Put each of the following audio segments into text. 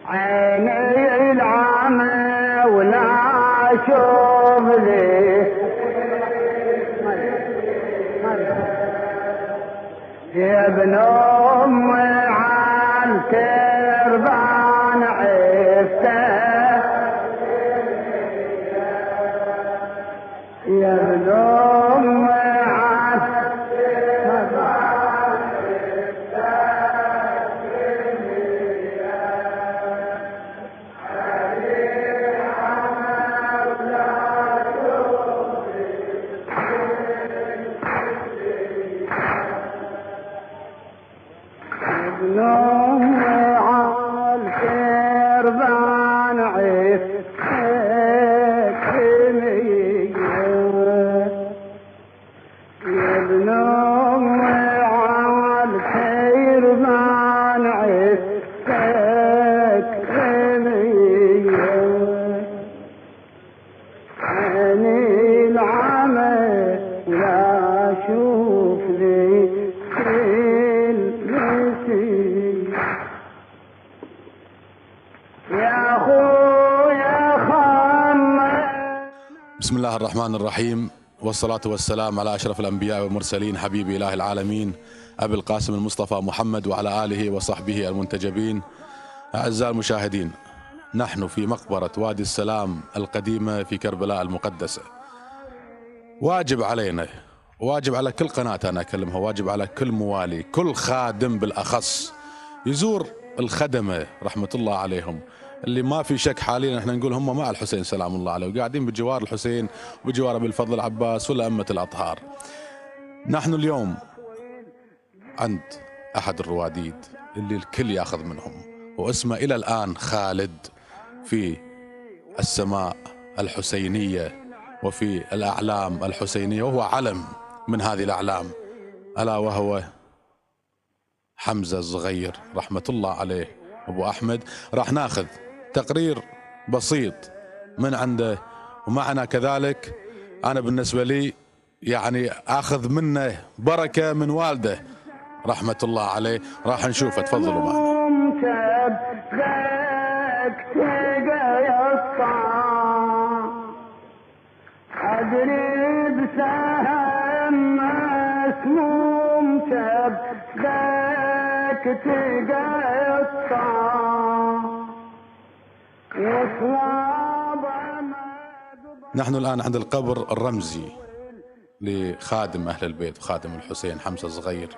عيني العمى ولا اشوف لي يا ابن امي عالكربان عفته يا ابن امي بسم الله الرحمن الرحيم، والصلاة والسلام على أشرف الأنبياء والمرسلين حبيب إله العالمين أبي القاسم المصطفى محمد وعلى آله وصحبه المنتجبين. أعزائي المشاهدين، نحن في مقبرة وادي السلام القديمة في كربلاء المقدسة. واجب علينا، واجب على كل قناة أنا أكلمها، واجب على كل موالي، كل خادم بالأخص يزور الخدمة رحمة الله عليهم، اللي ما في شك حاليا احنا نقول هم مع الحسين سلام الله عليه وقاعدين بجوار الحسين وبجوار ابي الفضل العباس والأئمة الأطهار. نحن اليوم عند أحد الرواديد اللي الكل ياخذ منهم، واسمه إلى الآن خالد في السماء الحسينية وفي الأعلام الحسينية، وهو علم من هذه الأعلام، ألا وهو حمزة الصغير رحمة الله عليه أبو أحمد. راح ناخذ تقرير بسيط من عنده، ومعنا كذلك أنا بالنسبة لي يعني آخذ منه بركة من والده رحمة الله عليه. راح نشوفه، تفضلوا معنا. أدري بسهم مسموم شبك تقطع. نحن الآن عند القبر الرمزي لخادم أهل البيت وخادم الحسين حمزة الصغير.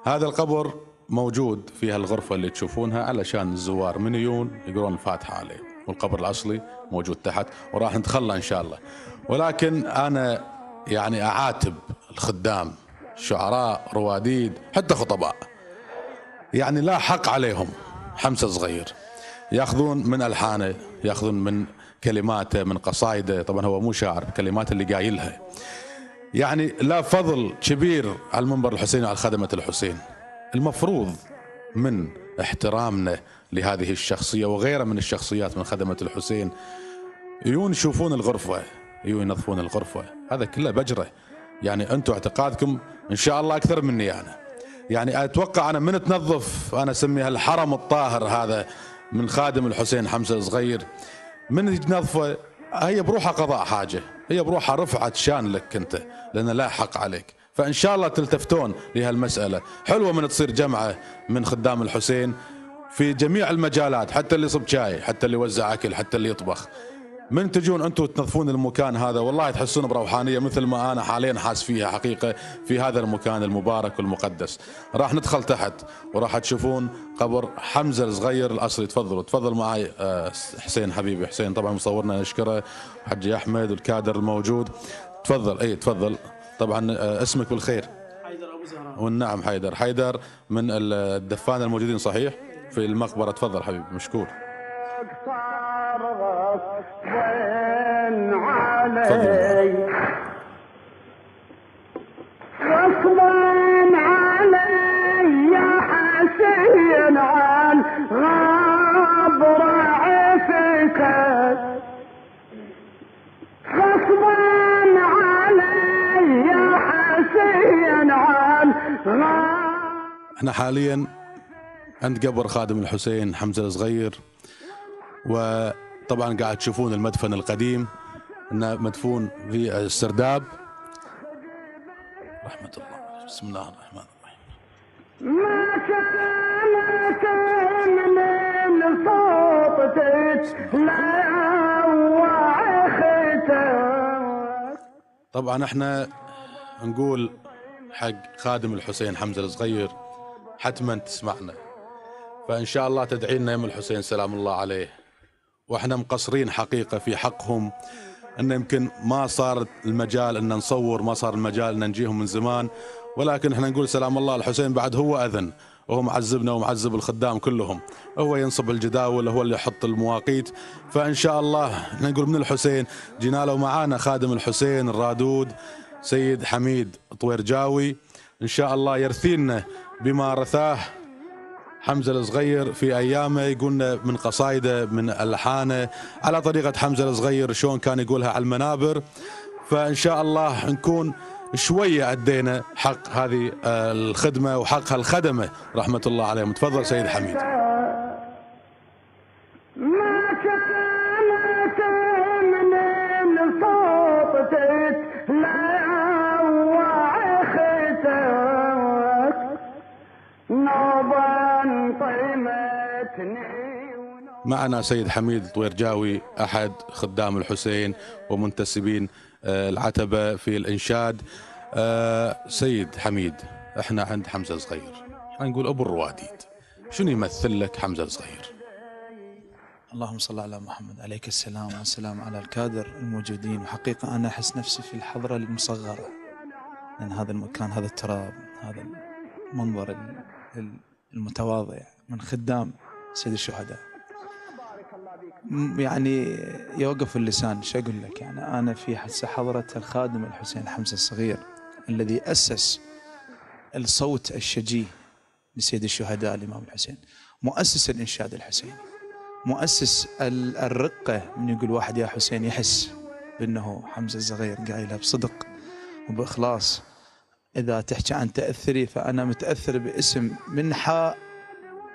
هذا القبر موجود فيها الغرفة اللي تشوفونها علشان الزوار من يجون يقرون الفاتحة عليه، والقبر الأصلي موجود تحت وراح نتخلى إن شاء الله. ولكن أنا يعني أعاتب الخدام، شعراء، رواديد، حتى خطباء، يعني لا حق عليهم. حمزة صغير ياخذون من ألحانه، ياخذون من كلماته، من قصائده. طبعا هو مو شاعر، كلمات اللي قايلها يعني لا فضل كبير على المنبر الحسيني وعلى خدمة الحسين. المفروض من احترامنا لهذه الشخصية وغيرها من الشخصيات من خدمة الحسين يجون يشوفون الغرفة، يجون ينظفون الغرفة، هذا كله بجرة. يعني أنتم اعتقادكم إن شاء الله أكثر مني أنا، يعني أتوقع أنا من تنظف، أنا أسميها الحرم الطاهر هذا من خادم الحسين حمزة صغير، من يتنظفه هي بروحها قضاء حاجة، هي بروحها رفعت شان لك أنت، لأن لا حق عليك. فإن شاء الله تلتفتون لهالمسألة. حلوة من تصير جمعة من خدام الحسين في جميع المجالات، حتى اللي يصب شاي، حتى اللي يوزع أكل، حتى اللي يطبخ. من تجون أنتم تنظفون المكان هذا والله تحسون بروحانية مثل ما أنا حاليا حاس فيها حقيقة في هذا المكان المبارك والمقدس. راح ندخل تحت وراح تشوفون قبر حمزة الصغير الأصلي. تفضلوا تفضل معي حسين حبيبي، حسين طبعا مصورنا نشكره، حجي أحمد والكادر الموجود. تفضل. أي تفضل. طبعا اسمك بالخير؟ حيدر أبو زهراء. والنعم حيدر من الدفان الموجودين صحيح في المقبرة. تفضل حبيبي، مشكور. علي غصبا علي يا حسين عن غبر عفتك، غصبا علي يا حسين عن احنا حاليا عند قبر خادم الحسين حمزة الصغير. وطبعا قاعد تشوفون المدفن القديم انه مدفون في السرداب. رحمة الله. بسم الله الرحمن الرحيم. ما كان من صوتك لا وعختك. طبعا احنا نقول حق خادم الحسين حمزة الصغير حتما تسمعنا، فإن شاء الله تدعي لنا يم الحسين سلام الله عليه. واحنا مقصرين حقيقة في حقهم، أن يمكن ما صار المجال أن نصور، ما صار المجال أن نجيهم من زمان، ولكن احنا نقول سلام الله الحسين بعد هو أذن، وهو معذبنا ومعذب الخدام كلهم، هو ينصب الجداول، هو اللي يحط المواقيت. فإن شاء الله احنا نقول من الحسين جينا له معانا خادم الحسين الرادود سيد حميد طويرجاوي، إن شاء الله يرثينا بما رثاه حمزة الصغير في أيامه. يقولنا من قصايده من ألحانه على طريقة حمزة الصغير شلون كان يقولها على المنابر. فإن شاء الله نكون شوية أدينا حق هذه الخدمة وحق هالخدمة رحمة الله عليهم. تفضل سيد حميد. ما كان من صوتك لا وعختك نوبا طيمتني. معنا سيد حميد طويرجاوي أحد خدام الحسين ومنتسبين العتبة في الإنشاد. سيد حميد، احنا عند حمزة الصغير، احنا نقول أبو الرواديد، شنو يمثل لك حمزة الصغير؟ اللهم صل على محمد عليك السلام والسلام على الكادر الموجودين. وحقيقة أنا أحس نفسي في الحضرة المصغرة، لأن هذا المكان، هذا التراب، هذا المنظر المتواضع من خدام سيد الشهداء، يعني يوقف اللسان. شو أقول لك؟ يعني أنا في حضرة الخادم الحسين حمزة الصغير الذي أسس الصوت الشجي لسيد الشهداء الإمام الحسين، مؤسس الإنشاد الحسيني، مؤسس الرقة. من يقول واحد يا حسين يحس بأنه حمزة الصغير قايلها بصدق وبإخلاص. إذا تحكي عن تأثري فأنا متأثر باسم من حاء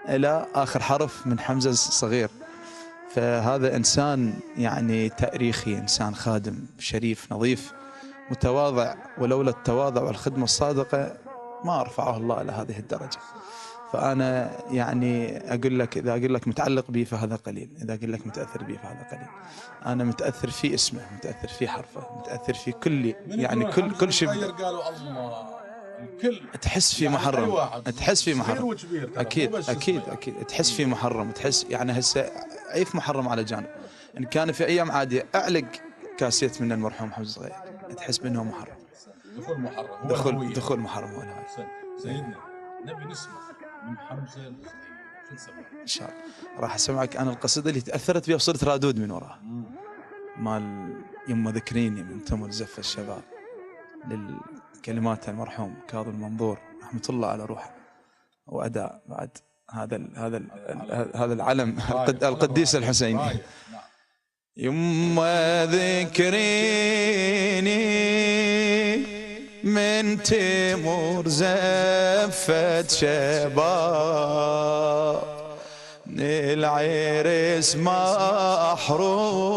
إلى آخر حرف من حمزة الصغير. فهذا إنسان يعني تاريخي، إنسان خادم شريف نظيف متواضع، ولولا التواضع والخدمة الصادقة ما رفعه الله إلى هذه الدرجة. فأنا يعني أقول لك، إذا أقول لك متعلق به فهذا قليل، إذا أقول لك متأثر به فهذا قليل. أنا متأثر في اسمه، متأثر في حرفه، متأثر في كل يعني كل شيء. قالوا الله الكل تحس في محرم، تحس في محرم، أكيد أكيد أكيد تحس في محرم، تحس يعني هسه عيف محرم على جانب. إن كان في أيام عادية أعلق كاسيت من المرحوم حمزة الصغير تحس بأنه محرم، دخول محرم، دخول محرم. ولا سيدنا نبي نسمع من حمزة الصغير، شو نسمع؟ إن شاء الله راح أسمعك أنا القصيدة اللي تأثرت بها وصرت رادود من وراها، مال يما ذكريني من تمر زف الشباب، للكلمات المرحوم كاظم المنظور رحمة الله على روحه، وأداء بعد هذا العلم القديس الحسيني. يما ذكريني من تمر زفت شباب، العرس محروم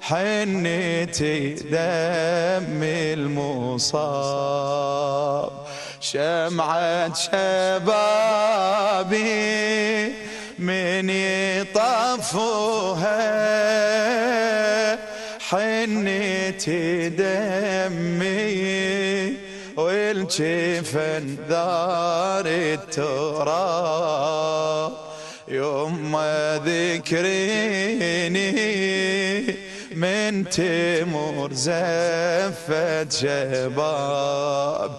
حنتي دم المصاب، شمعة شبابي من يطفوها حنتي دمي والجفن دار التراب، يما ذكريني من تمر زفت شباب،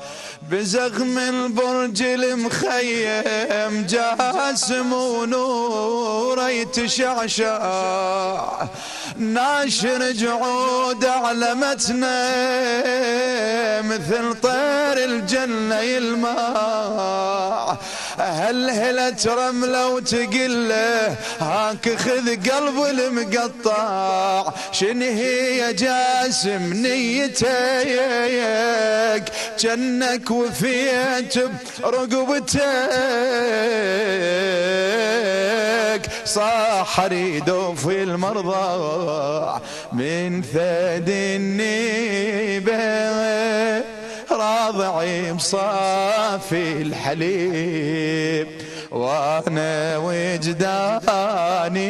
بزغم البرج المخيم جاسم ونور يتشعشع، ناشر جعود علمتنا مثل طير الجنة يلمع، هلهلت رملة وتقله هاك خذ قلب المقطع شنو هي جاسم نيتك جنك وفيت برقبتك صاح اريد في المرضى من ثدي النيبه راضعي بصافي الحليب وانا وجداني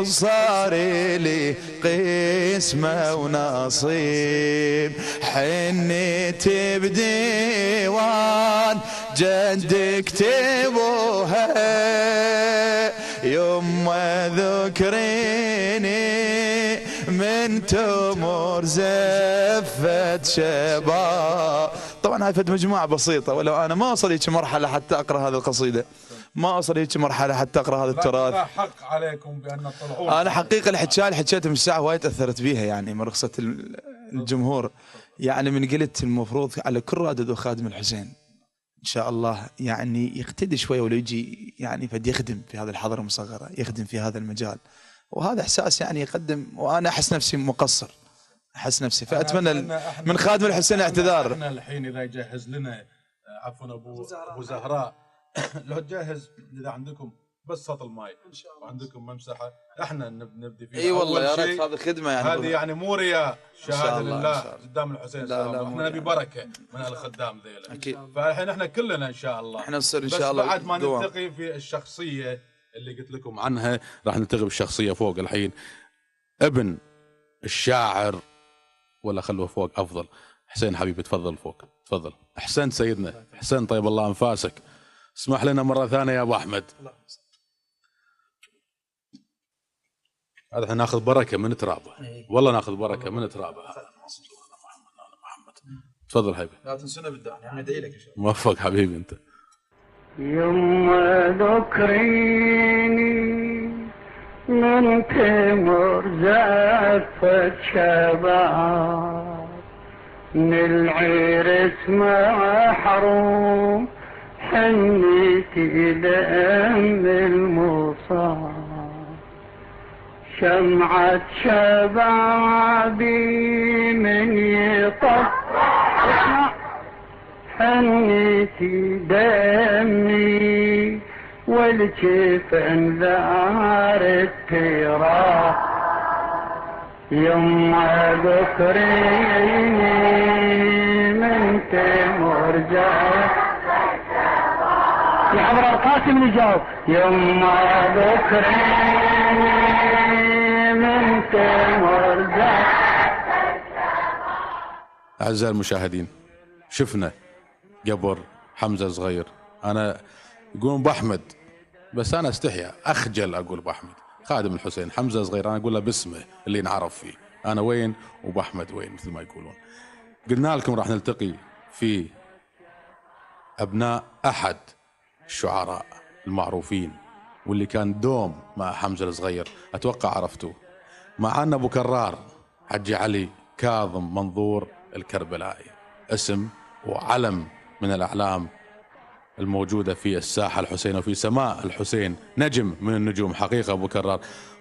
صار لي قسمه ونصيب حنيت بديوان جدك كتبوها يما ذكريني من تمر زفت شباب. طبعا هاي فد مجموعة بسيطة ولو أنا ما أوصل هيك مرحلة حتى أقرأ هذه القصيدة ما أوصل هيك مرحلة حتى أقرأ هذا التراث. لا حق عليكم بأن تطلعون. أنا حقيقة الحكاية اللي حكيتها من الساعة وايد أثرت بيها يعني من رخصة الجمهور يعني من قلت المفروض على كل رادد وخادم الحسين إن شاء الله يعني يقتدي شوي ولو يجي يعني فد يخدم في هذه الحضارة المصغرة يخدم في هذا المجال وهذا إحساس يعني يقدم وأنا أحس نفسي مقصر أحس نفسي فأتمنى من خادم الحسين اعتذار. احنا الحين إذا يجهز لنا عفوا أبو زهراء لو تجهز إذا عندكم بس سطل ماي وعندكم ممسحة احنا نبدي فيها. اي والله يا ريت هذه خدمة يعني هذه يعني مو رياء شهادة لله قدام الحسين صلى الله عليه وسلم. احنا نبي بركة من الخدام ذيلا أكيد. فالحين احنا كلنا إن شاء الله احنا نصير إن شاء الله بس بعد ما نلتقي في الشخصية اللي قلت لكم عنها راح نلتقي بالشخصية فوق الحين ابن الشاعر ولا خلوه فوق أفضل. حسين حبيبي تفضل فوق تفضل. أحسنت سيدنا حسين طيب الله أنفاسك. اسمح لنا مرة ثانية يا أبو أحمد. هذا احنا ناخذ بركة من ترابه والله ناخذ بركة من ترابه. تفضل حبيبي لا تنسونا بالدعاء احنا ندعي لك ان شاء الله. موفق حبيبي انت. يما ذكريني من تمر زفت شباب من العير اسمه حروم حنيتي دم المصاب شمعة شبابي من يطفى حنيتي دمي والجفن ذار التراب يما ذكريني من تمر يحضر القاسم اللي جاوب يما ذكريني من تمر أعزائي المشاهدين شفنا قبر حمزة صغير. أنا يقولون بأحمد بس أنا استحيا أخجل أقول بأحمد خادم الحسين حمزة صغير أنا أقول له باسمه اللي نعرف فيه أنا وين وبأحمد وين مثل ما يقولون. قلنا لكم راح نلتقي في أبناء أحد الشعراء المعروفين واللي كان دوم مع حمزة الصغير أتوقع عرفتوه. معنا أبو كرار حجي علي كاظم منظور الكربلائي اسم وعلم من الأعلام الموجودة في الساحة الحسين وفي سماء الحسين نجم من النجوم حقيقة. أبو كرار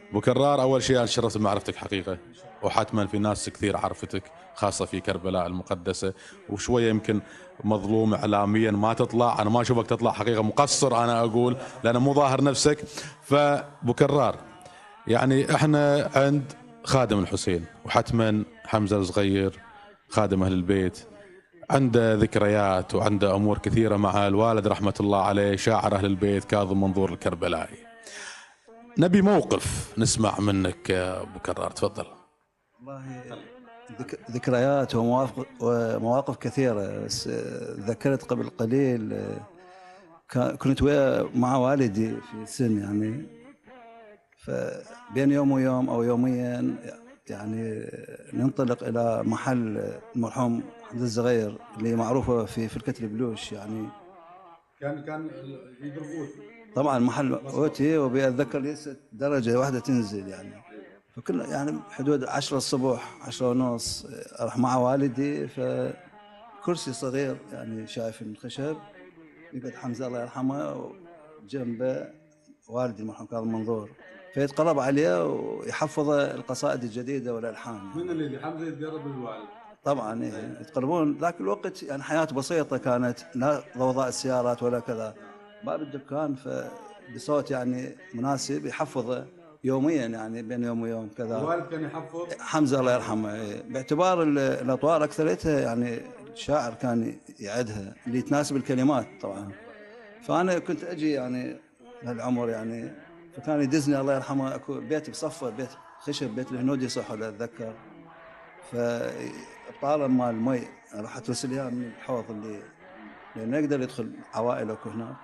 أبو كرار أول شيء أنا شرفت بمعرفتك حقيقة وحتما في ناس كثير عرفتك خاصة في كربلاء المقدسة وشوية يمكن مظلوم إعلاميا ما تطلع. أنا ما أشوفك تطلع حقيقة مقصر أنا أقول لأنه مو ظاهر نفسك. فأبو كرار يعني احنا عند خادم الحسين وحتما حمزة الصغير خادم أهل البيت عنده ذكريات وعنده أمور كثيرة مع الوالد رحمة الله عليه شاعر أهل البيت كاظم منظور الكربلائي. نبي موقف نسمع منك يا أبو كرار تفضل. والله ذكريات ومواقف كثيرة بس ذكرت قبل قليل كنت مع والدي في السن يعني فبين يوم ويوم أو يوميا يعني ننطلق إلى محل المرحوم حمزة الصغير اللي معروفة في فرقة البلوش يعني كان يضربوه طبعا محل أوتي وبأتذكر ليست درجة واحدة تنزل يعني فكل يعني حدود 10 الصبح 10 ونص أروح مع والدي فكرسي صغير يعني شايف من خشب يقعد حمزة الله يرحمه جنبه والدي المرحوم كاظم منظور، فيتقرب عليه ويحفظ القصائد الجديدة والألحان. من اللي حمزة يتقرب للوالد؟ طبعا إيه، يتقربون. ذاك الوقت يعني حياته بسيطة كانت، لا ضوضاء السيارات ولا كذا، باب الدكان فبصوت يعني مناسب يحفظه يوميا، يعني بين يوم ويوم كذا. الوالد كان يحفظ حمزة الله يرحمه إيه، باعتبار الأطوار أكثرتها يعني الشاعر كان يعدها اللي تناسب الكلمات طبعا. فأنا كنت أجي يعني بهالعمر يعني، فكان يدزني الله يرحمه، اكو بيت بصفه، بيت خشب، بيت الهنودي صح ولا اتذكر، فطالب مال المي راح اترسل اياه من الحوض اللي لانه يقدر يدخل عوائل اكو هناك،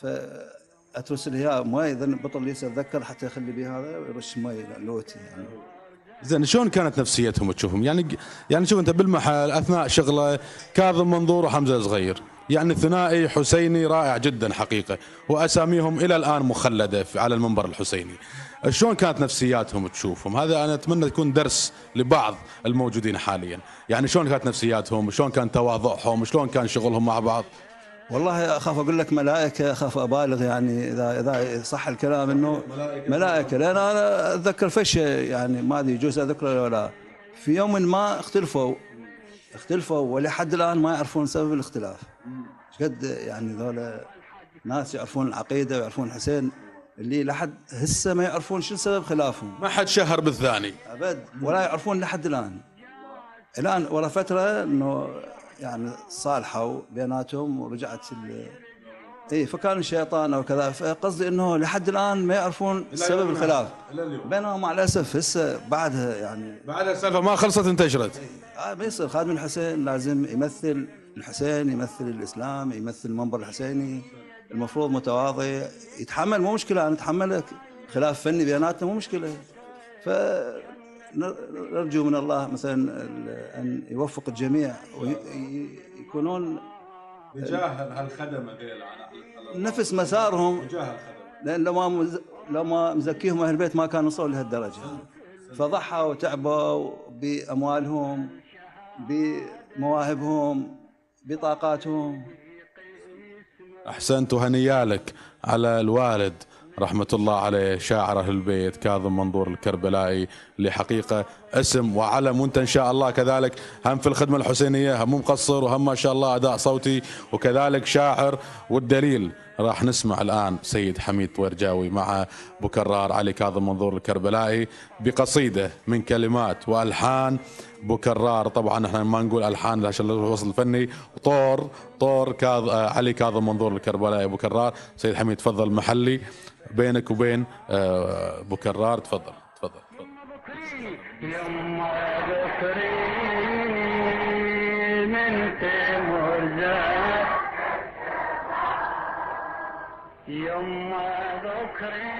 فاترسل اياه مي، اذا بطل لي اتذكر حتى يخلي بي هذا ويرش مي لوتي يعني. زين، شلون كانت نفسيتهم تشوفهم؟ يعني شوف انت بالمحل اثناء شغله كاظم منظور وحمزه صغير، يعني ثنائي حسيني رائع جدا حقيقه، واساميهم الى الان مخلده على المنبر الحسيني. شلون كانت نفسياتهم تشوفهم؟ هذا انا اتمنى يكون درس لبعض الموجودين حاليا، يعني شلون كانت نفسياتهم، شلون كان تواضعهم، شلون كان شغلهم مع بعض؟ والله اخاف اقول لك ملائكه، اخاف ابالغ يعني اذا صح الكلام انه ملائكه، لان انا اتذكر فش يعني ما ادري يجوز اذكره ولا، في يوم ما اختلفوا ولحد الان ما يعرفون سبب الاختلاف. قد يعني ذولا ناس يعرفون العقيده ويعرفون الحسين، اللي لحد هسه ما يعرفون شو سبب خلافهم، ما حد شهر بالثاني ابد، ولا يعرفون لحد الان ورا فتره انه يعني صالحوا بيناتهم ورجعت اي، فكان الشيطان او كذا، فقصدي انه لحد الان ما يعرفون سبب الخلاف بينهم. مع الاسف هسه بعدها يعني بعد السالفه ما خلصت انتشرت. ما يصير. خادم الحسين لازم يمثل الحسين، يمثل الاسلام، يمثل المنبر الحسيني، المفروض متواضع، يتحمل، مو مشكله انا اتحملك، خلاف فني بيناتنا مو مشكله. نرجو من الله مثلا ان يوفق الجميع ويكونون وجاه هالخدمه نفس مسارهم، وجاه الخدمه، لان لو ما مزكيهم اهل البيت ما كانوا وصلوا لهالدرجه، فضحوا وتعبوا باموالهم، بمواهبهم، بطاقاتهم. احسنت، وهنيالك على الوالد رحمة الله عليه، شاعر أهل البيت كاظم منظور الكربلائي، اللي حقيقة اسم وعلم، وانت إن شاء الله كذلك هم في الخدمة الحسينية، هم مقصر وهم ما شاء الله أداء صوتي وكذلك شاعر. والدليل راح نسمع الآن سيد حميد طويرجاوي مع أبو كرار علي كاظم منظور الكربلائي بقصيدة من كلمات وألحان أبو كرار. طبعا احنا ما نقول ألحان عشان الوصل الفني، طور علي كاظم منظور الكربلائي. أبو كرار سيد حميد تفضل، محلي بينك وبين أبو كرار، تفضل. يما ذكري من تمرزق، يما ذكري.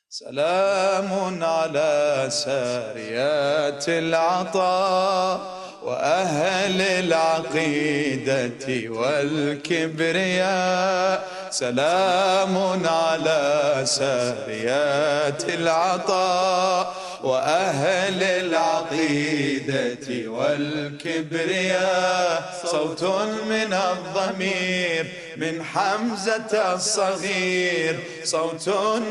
سلام على ساريات العطاء وأهل العقيدة والكبرياء. سلام على ساريات العطاء وأهل العقيدة والكبرياء. صوت من الضمير من حمزة الصغير، صوت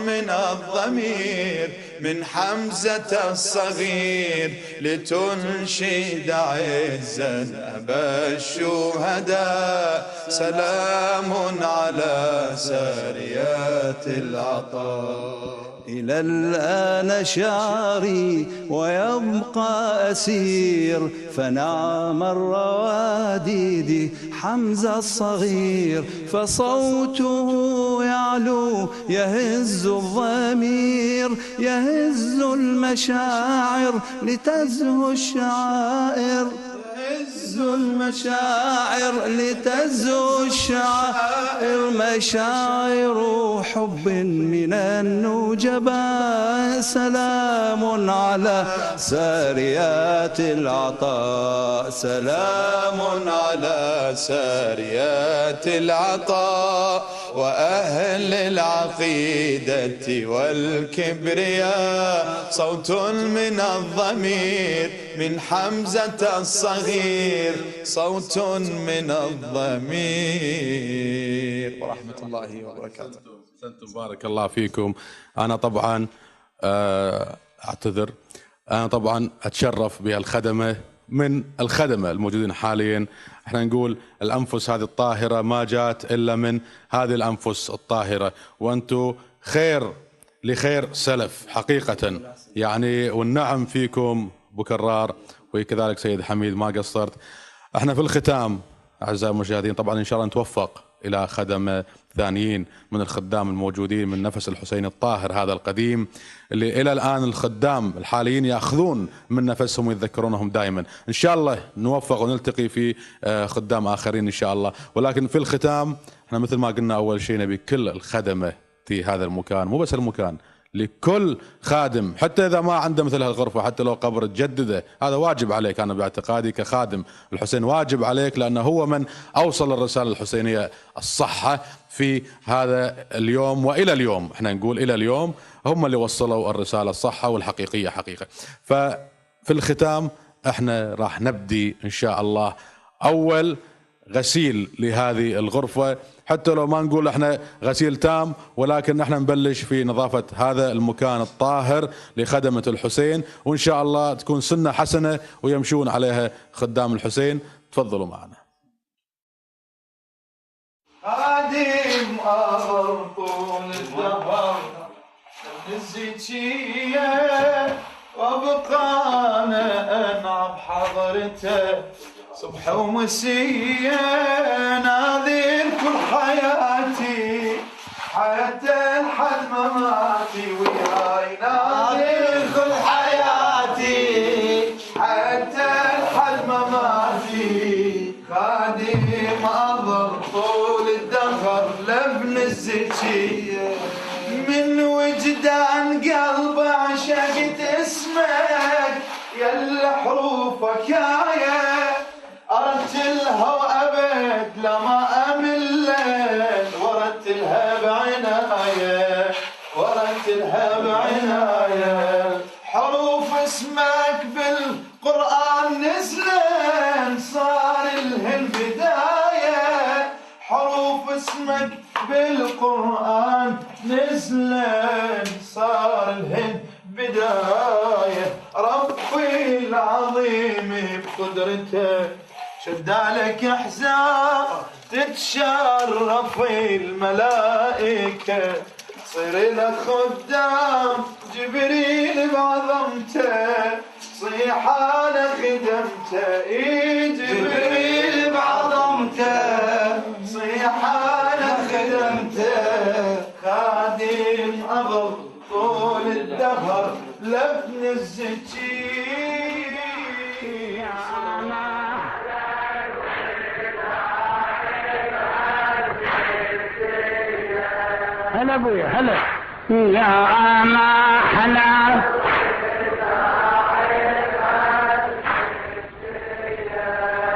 من الضمير من حمزة الصغير، لتنشد عزا أبا الشهداء. سلام على ساريات العطاء. إلى الآن شعري ويبقى أسير، فنعم الرواديد حمزة الصغير، فصوته يعلو يهز الضمير، يهز المشاعر لتزهو الشعائر، يهز المشاعر لتزهو الشعائر، مشاعر حب من النجباء. سلام على ساريات العطاء، سلام على ساريات العطاء وأهل العقيدة والكبرياء. صوت من الضمير من حمزة الصغير صوت من الضمير. ورحمة الله وبركاته. بارك الله فيكم. أنا طبعا أعتذر، أنا طبعا أتشرف بهالخدمة من الخدمة الموجودين حاليا. احنا نقول الأنفس هذه الطاهرة ما جات إلا من هذه الأنفس الطاهرة، وأنتم خير لخير سلف حقيقة يعني، والنعم فيكم بكرار، وكذلك سيد حميد ما قصرت. احنا في الختام أعزائي المشاهدين طبعا إن شاء الله نتوفق إلى خدمة ثانيين من الخدام الموجودين من نفس الحسين الطاهر هذا القديم، اللي إلى الآن الخدام الحاليين يأخذون من نفسهم ويتذكرونهم دائما. إن شاء الله نوفق ونلتقي في خدام آخرين إن شاء الله. ولكن في الختام احنا مثل ما قلنا أول شيء نبي كل الخدمة في هذا المكان، مو بس المكان، لكل خادم حتى إذا ما عنده مثل هالغرفة، حتى لو قبر تجدده، هذا واجب عليك. أنا باعتقادي كخادم الحسين واجب عليك، لأنه هو من أوصل الرسالة الحسينية الصحة في هذا اليوم وإلى اليوم. احنا نقول إلى اليوم هم اللي وصلوا الرسالة الصحة والحقيقية حقيقة. ففي الختام احنا راح نبدي إن شاء الله أول غسيل لهذه الغرفة، حتى لو ما نقول احنا غسيل تام، ولكن احنا نبلش في نظافة هذا المكان الطاهر لخدمة الحسين، وإن شاء الله تكون سنة حسنة ويمشون عليها خدام الحسين. تفضلوا معنا. قادم أمر طول الدهر من الزكية، وابقى أنا أنعم حضرته صبح ومسية، ناذر كل حياتي حتى لحد مماتي وياي، ناذر كل حياتي حتى لحد مماتي، خادم أظل طول الدهر لابن الزكية، من وجدان قلبي عشقت اسمك يلا حروفك يايا، أرتلها وأبد لما أمل، ورتلها بعناية ورتلها بعناية، حروف اسمك بالقرآن نزلن صار الهن بداية، حروف اسمك بالقرآن نزلن صار الهن بداية، ربي العظيم بقدرته شد عليك احزان تتشرف الملائكة، صير لك خدام جبريل بعظمته، صيح انا خدمته جبريل بعظمته، صيح انا خدمته، خادم اظل طول الدهر لابن الزكي. هلا ابويا هلا يا ما حلا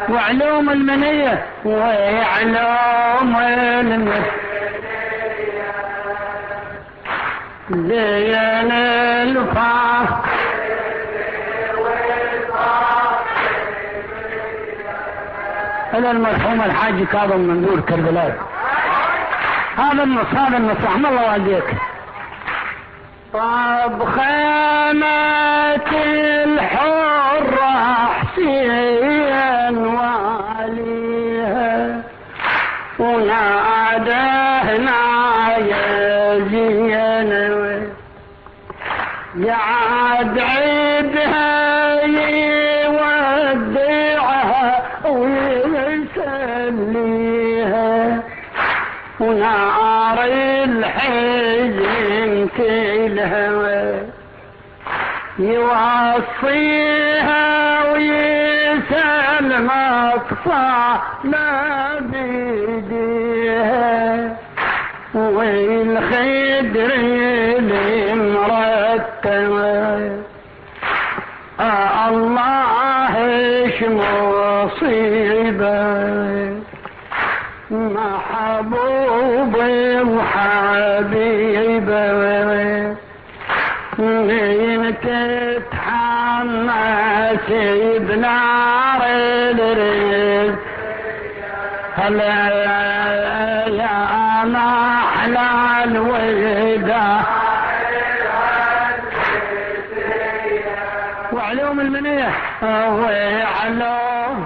وعلوم المنية وعلوم المنية زين الفاس هذا المرحوم الحاج كاظم منذور كربلاء، هذا النص رحم الله والديك. طاب خيمة الحرة حسين واليها، ونادهنا يا زينوي يا عاد عيدها يودعها ويسليها، ونار الحزن كالهوى يوصيها ويسلم اقصى ما بيديها، والخدر المرتبه الله ايش مصيبه، محبوبي وحبيبي من تتحمس ناسي بنار الرزق هلا يا ما أحلى الوداع وعلوم المنية وعلوم